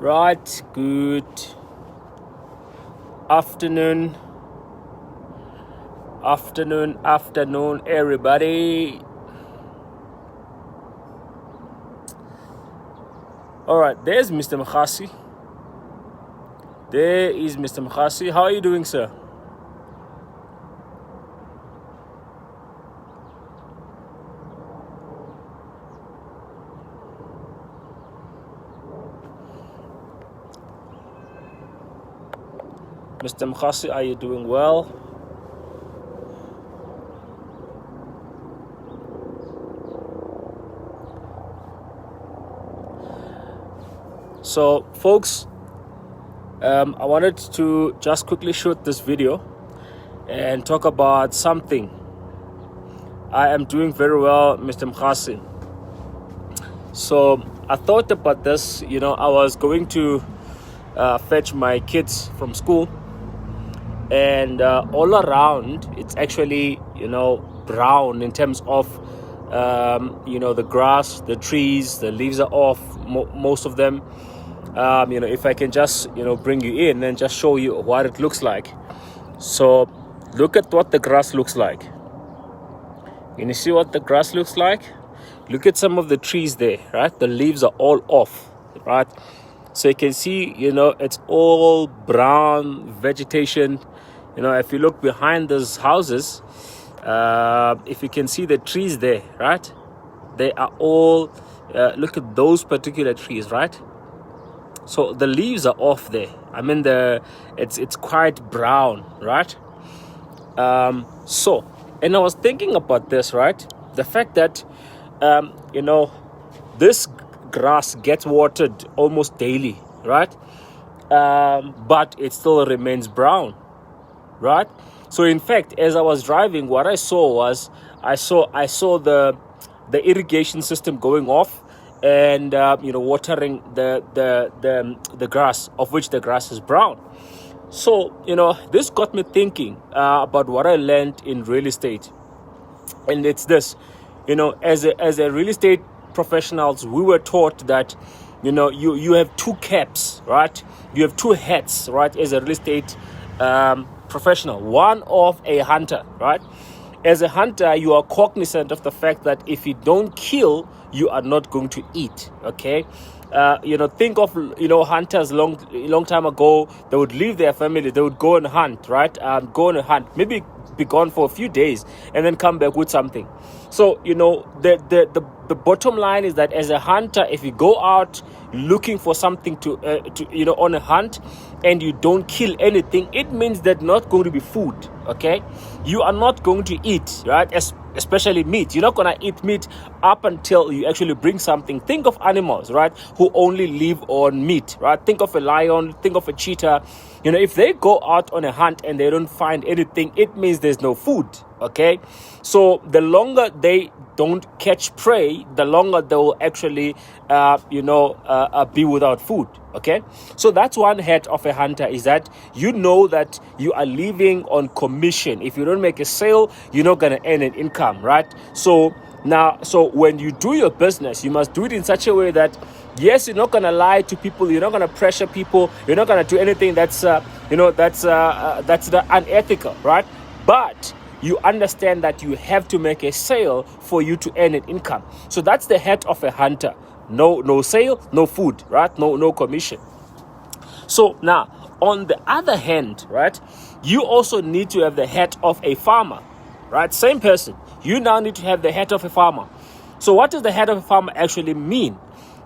Right, good afternoon, everybody. All right, there's Mr. Mkhasi. There is Mr. Mkhasi. How are you doing, sir? Mr. Mkhasi, are you doing well? So, folks, I wanted to just quickly shoot this video and talk about something. I am doing very well, Mr. Mkhasi. So, I thought about this. I was going to fetch my kids from school, and all around it's actually brown in terms of the grass, the trees, the leaves are off, most of them. If I can just bring you in and just show you what it looks like. So look at what the grass looks like. Can you see what the grass looks like? Look at some of the trees there, right? The leaves are all off, right? So you can see, it's all brown vegetation. If you look behind those houses, if you can see the trees there, right? They are all, look at those particular trees, right? So the leaves are off there. I mean, it's quite brown, right? And I was thinking about this, right? The fact that, this grass gets watered almost daily, right? But it still remains brown, right? So in fact, as I was driving, what I saw was I saw the irrigation system going off and watering the grass, of which the grass is brown. So this got me thinking about what I learned in real estate, and it's this. As a real estate professionals, we were taught that you have two caps, right? You have two hats, right? As a real estate professional, one of a hunter, right? As a hunter, you are cognizant of the fact that if you don't kill, you are not going to eat. Okay, think of hunters long time ago. They would leave their family, they would go and hunt, right? Go on a hunt, maybe be gone for a few days, and then come back with something. So the bottom line is that as a hunter, if you go out looking for something to on a hunt and you don't kill anything, it means that not going to be food. Okay, you are not going to eat, right? Especially meat. You're not going to eat meat up until you actually bring something. Think of animals, right, who only live on meat, right? Think of a lion, think of a cheetah. If they go out on a hunt and they don't find anything, it means there's no food. Okay, so the longer they don't catch prey, the longer they will actually be without food. Okay, so that's one head of a hunter, is that that you are living on commission. If you don't make a sale, you're not going to earn an income, right? So when you do your business, you must do it in such a way that, yes, you're not going to lie to people, you're not going to pressure people, you're not going to do anything that's unethical, right? But you understand that you have to make a sale for you to earn an income. So that's the head of a hunter. No sale, no food, right? No commission. So now, on the other hand, right, you also need to have the head of a farmer, right? Same person. You now need to have the head of a farmer. So what does the head of a farmer actually mean?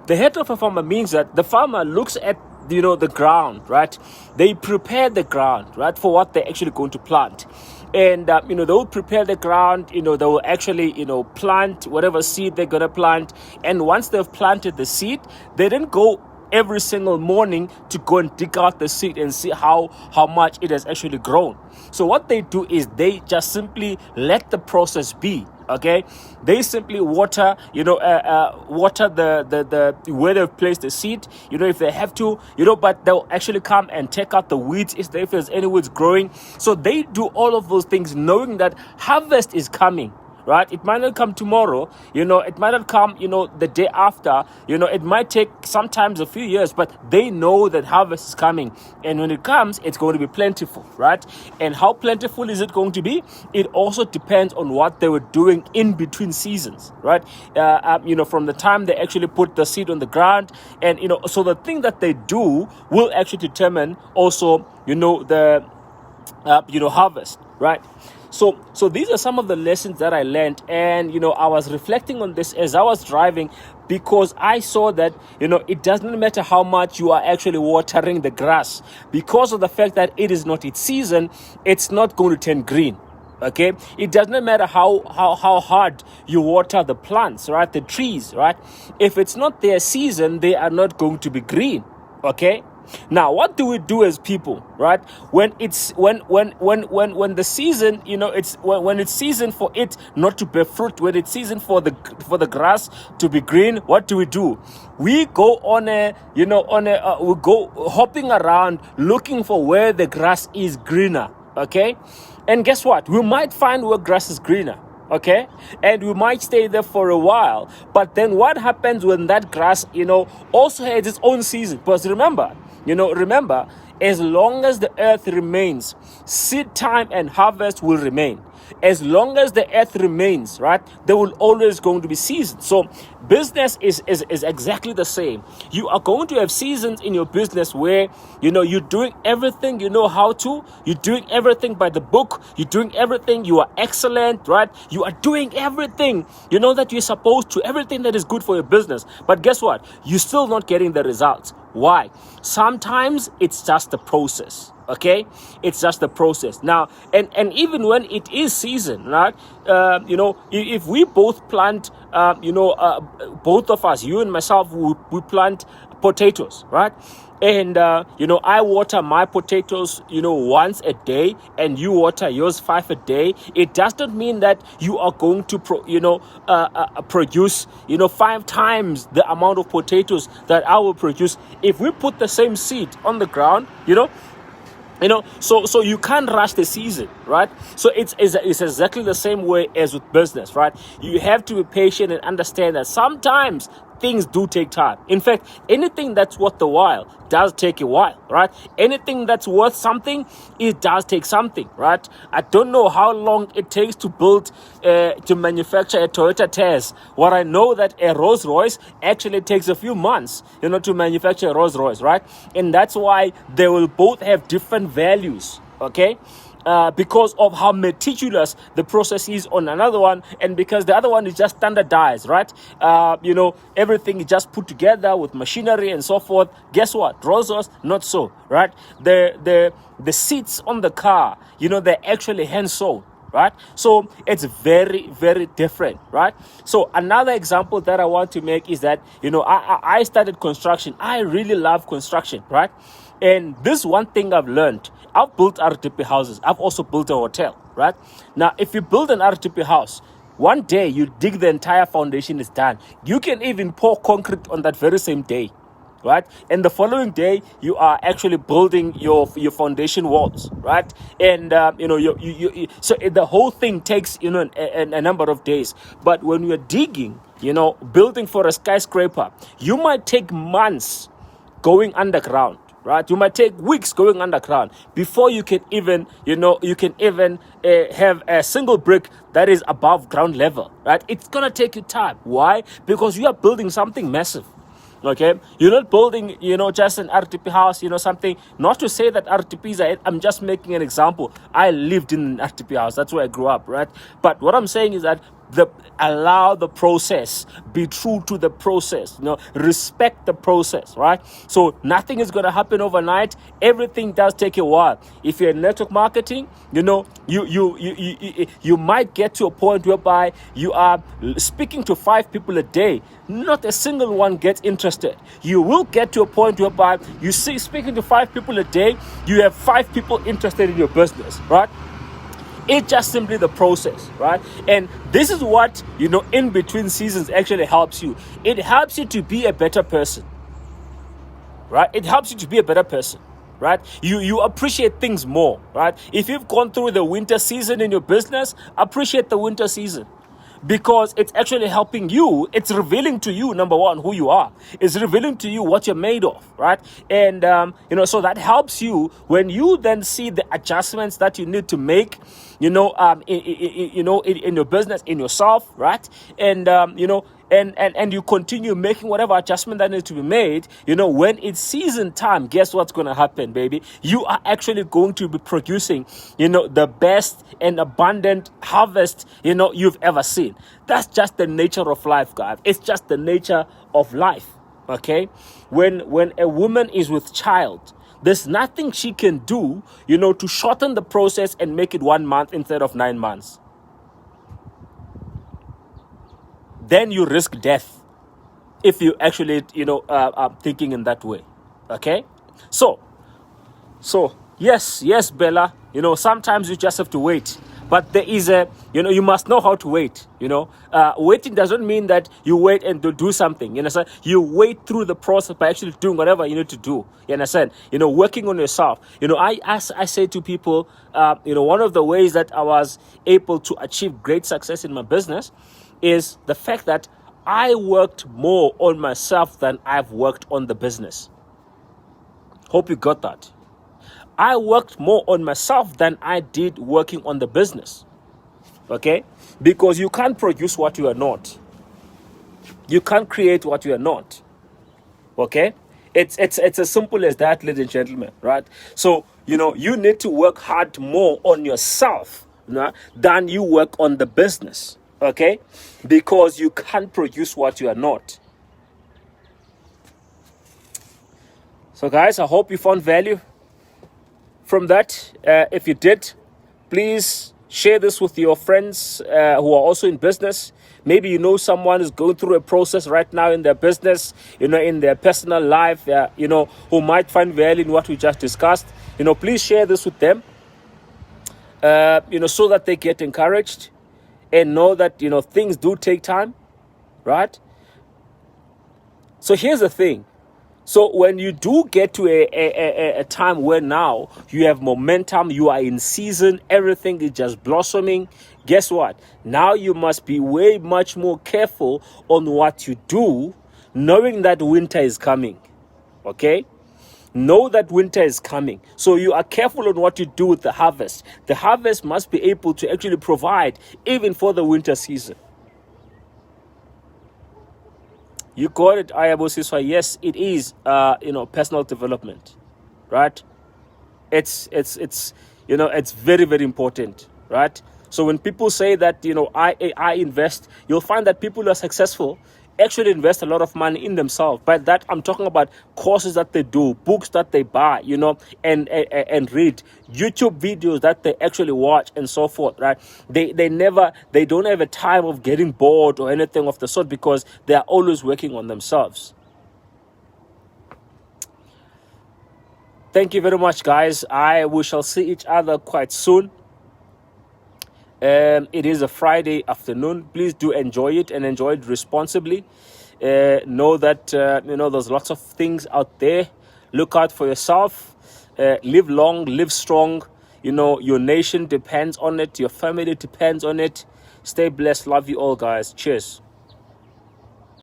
The head of a farmer means that the farmer looks at the ground, right? They prepare the ground, right, for what they're actually going to plant. And they will prepare the ground. They will actually plant whatever seed they're gonna plant. And once they've planted the seed, they then go every single morning to go and dig out the seed and see how much it has actually grown. So what they do is they just simply let the process be. Okay, they simply water the where they've placed the seed, if they have to, but they'll actually come and take out the weeds if there's any weeds growing. So they do all of those things knowing that harvest is coming. right? It might not come tomorrow, it might not come, the day after, it might take sometimes a few years, but they know that harvest is coming. And when it comes, it's going to be plentiful, right? And how plentiful is it going to be? It also depends on what they were doing in between seasons, right? From the time they actually put the seed on the ground, and, so the thing that they do will actually determine also, the harvest, right? So these are some of the lessons that I learned, and I was reflecting on this as I was driving, because I saw that it doesn't matter how much you are actually watering the grass, because of the fact that it is not its season, it's not going to turn green. Okay, it doesn't matter how hard you water the plants, right? The trees, right? If it's not their season, they are not going to be green. Okay. Now, what do we do as people, right? When it's when the season, when it's season for it not to bear fruit, when it's season for the grass to be green, what do? We go we go hopping around looking for where the grass is greener. Okay, and guess what? We might find where grass is greener. Okay, and we might stay there for a while, but then what happens when that grass also has its own season? Because remember, as long as the earth remains, seed time and harvest will remain. As long as the earth remains, right, there will always going to be seasons. So business is exactly the same. You are going to have seasons in your business where you're doing everything you know how to, you're doing everything by the book, you're doing everything, you are excellent, right? You are doing everything that you're supposed to, everything that is good for your business. But guess what? You're still not getting the results. Why? Sometimes it's just the process. Okay, it's just the process. Now, and even when it is season, right? If we both plant, both of us, you and myself, we plant potatoes, right? And I water my potatoes once a day, and you water yours 5 a day. It does not mean that you are going to produce 5 times the amount of potatoes that I will produce if we put the same seed on the ground. So you can't rush the season, right? So it's exactly the same way as with business, right? You have to be patient and understand that sometimes things do take time. In fact, anything that's worth the while does take a while, right? Anything that's worth something, it does take something, right? I don't know how long it takes to build, to manufacture a Toyota Tazz. What I know that a Rolls Royce actually takes a few months, to manufacture a Rolls Royce, right? And that's why they will both have different values, okay? Because of how meticulous the process is on another one, and because the other one is just standardized, right? Everything is just put together with machinery and so forth. Guess what? Rolls-Royce, not so, right? The seats on the car, they're actually hand sewn, right? So it's very, very different, right? So another example that I want to make is that, I started construction. I really love construction, right? And this one thing I've learned, I've built RDP houses. I've also built a hotel, right? Now, if you build an RDP house, one day you dig the entire foundation is done. You can even pour concrete on that very same day, right? And the following day, you are actually building your foundation walls, right? And, so the whole thing takes, a number of days. But when you're digging, building for a skyscraper, you might take months going underground. Right, you might take weeks going underground before you can even, have a single brick that is above ground level. Right, it's gonna take you time. Why? Because you are building something massive. Okay, you're not building, just an RTP house, something. Not to say that RTPs are. I'm just making an example. I lived in an RTP house. That's where I grew up, right? But what I'm saying is that allow the process, be true to the process, respect the process, right? So nothing is going to happen overnight. Everything does take a while. If you're in network marketing, you might get to a point whereby you are speaking to 5 people a day. Not a single one gets interested. You will get to a point whereby you see speaking to 5 people a day, you have 5 people interested in your business, right? It's just simply the process, right? And this is what, in between seasons actually helps you. It helps you to be a better person, right? It helps you to be a better person, right? You appreciate things more, right? If you've gone through the winter season in your business, appreciate the winter season. because it's actually helping you. It's revealing to you, number one, who you are. It's revealing to you what you're made of, right? And so that helps you when you then see the adjustments that you need to make, in your business, in yourself, right? And and you continue making whatever adjustment that needs to be made. When it's season time, guess what's going to happen, baby? You are actually going to be producing the best and abundant harvest you've ever seen. That's just the nature of life, guys. It's just the nature of life. Okay, when a woman is with child, there's nothing she can do to shorten the process and make it 1 month instead of 9 months. Then you risk death if you actually thinking in that way. Okay, so yes, Bella, sometimes you just have to wait, but there is you must know how to wait. Waiting doesn't mean that you wait and do something. You wait through the process by actually doing whatever you need to do. You understand? Working on yourself. I say to people, one of the ways that I was able to achieve great success in my business is the fact that I worked more on myself than I've worked on the business. Hope you got that. I worked more on myself than I did working on the business. Okay? Because you can't produce what you are not. You can't create what you are not. Okay? It's as simple as that, ladies and gentlemen, right? So, you need to work hard more on yourself than you work on the business. Okay? Because you can't produce what you are not. So guys, I hope you found value from that. If you did, please share this with your friends who are also in business. Maybe someone is going through a process right now in their business, in their personal life, who might find value in what we just discussed. Please share this with them, so that they get encouraged and know that, things do take time, right? So here's the thing. So when you do get to a time where now you have momentum, you are in season, everything is just blossoming, guess what? Now you must be way much more careful on what you do, knowing that winter is coming, okay? Know that winter is coming. So you are careful on what you do with the harvest. The harvest must be able to actually provide even for the winter season. You got it, Ayabo Siswa. Yes, it is, personal development, right? It's very, very important, right? So when people say that, I invest, you'll find that people who are successful actually invest a lot of money in themselves. By that, I'm talking about courses that they do, books that they buy, and read, YouTube videos that they actually watch and so forth, right? They don't have a time of getting bored or anything of the sort because they are always working on themselves. Thank you very much, guys. We shall see each other quite soon. It is a Friday afternoon. Please do enjoy it and enjoy it responsibly. Know that there's lots of things out there. Look out for yourself. Live long, live strong. Your nation depends on it. Your family depends on it. Stay blessed. Love you all, guys. Cheers.